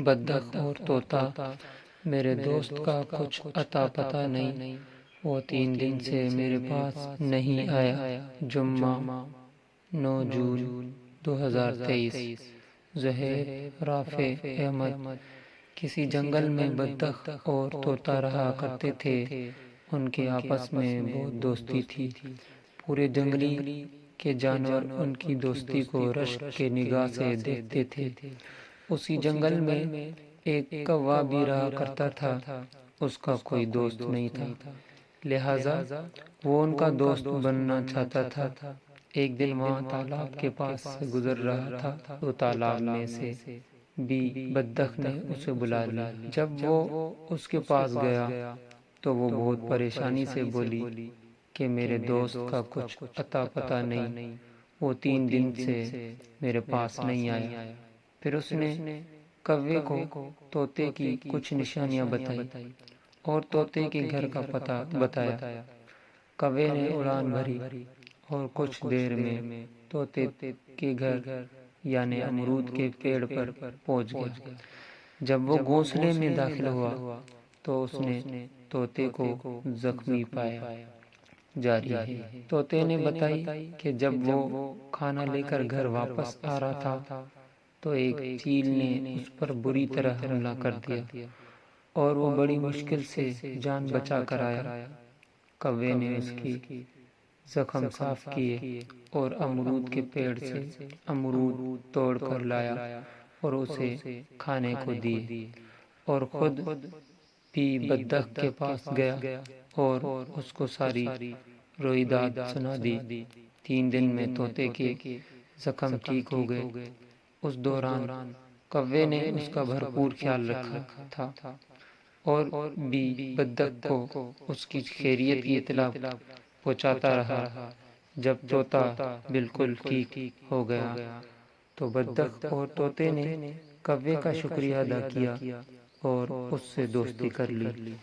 بدخ اور طوطا میرے دوست کا کچھ عطا پتہ نہیں، وہ 3 دن سے میرے پاس نہیں آیا۔ جمعہ 9 جون 2023۔ زہیب رافع احمد۔ کسی جنگل میں بدخ اور طوطا رہا کرتے تھے، ان کے آپس میں بہت دوستی تھی۔ پورے جنگلی کے جانور ان کی دوستی کو رشک کے نگاہ سے دیکھتے تھے۔ اسی جنگل میں ایک کوا بھی رہا کرتا تھا، اس کا کوئی دوست نہیں تھا، لہٰذا وہ ان کا دوست بننا چاہتا تھا۔ ایک دن وہاں تالاب کے پاس سے گزر رہا تھا تو تالاب میں سے بھی بدخ نے اسے بلا لیا۔ جب وہ اس کے پاس گیا تو وہ بہت پریشانی سے بولی کہ میرے دوست کا کچھ عطا پتہ نہیں، وہ 3 دن سے میرے پاس نہیں آیا۔ پھر اس نے کوے کو طوطے کی کچھ نشانیاں بتائی اور طوطے کے گھر کا پتہ بتایا۔ کوے نے اڑان بھری اور کچھ دیر میں طوطے کے گھر یعنی امرود کے پیڑ پر پہنچ گیا۔ جب وہ گھونسلے میں داخل ہوا تو اس نے طوطے کو زخمی پایا۔ جاری ہے۔ طوطے نے بتائی کہ جب وہ کھانا لے کر گھر واپس آ رہا تھا تو ایک چیل نے اس پر بری طرح حملہ کر دیا اور وہ بڑی مشکل سے جان بچا کر آیا۔ کوے نے اس کی زخم صاف کیے اور امرود کے پیڑ سے امرود توڑ کر لایا اور اسے کھانے کو دیے، اور خود بھی بدخ کے پاس گیا اور اس کو ساری رویداد سنا دی۔ 3 دن میں طوطے کے زخم ٹھیک ہو گئے۔ اس دوران کوے نے اس کا بھرپور خیال رکھا تھا اور بھی بدخ کو اس کی خیریت کی اطلاع پہنچاتا رہا۔ جب طوطا بالکل ٹھیک ہو گیا تو بدخ اور طوطے نے کوے کا شکریہ ادا کیا اور اس سے دوستی کر لی۔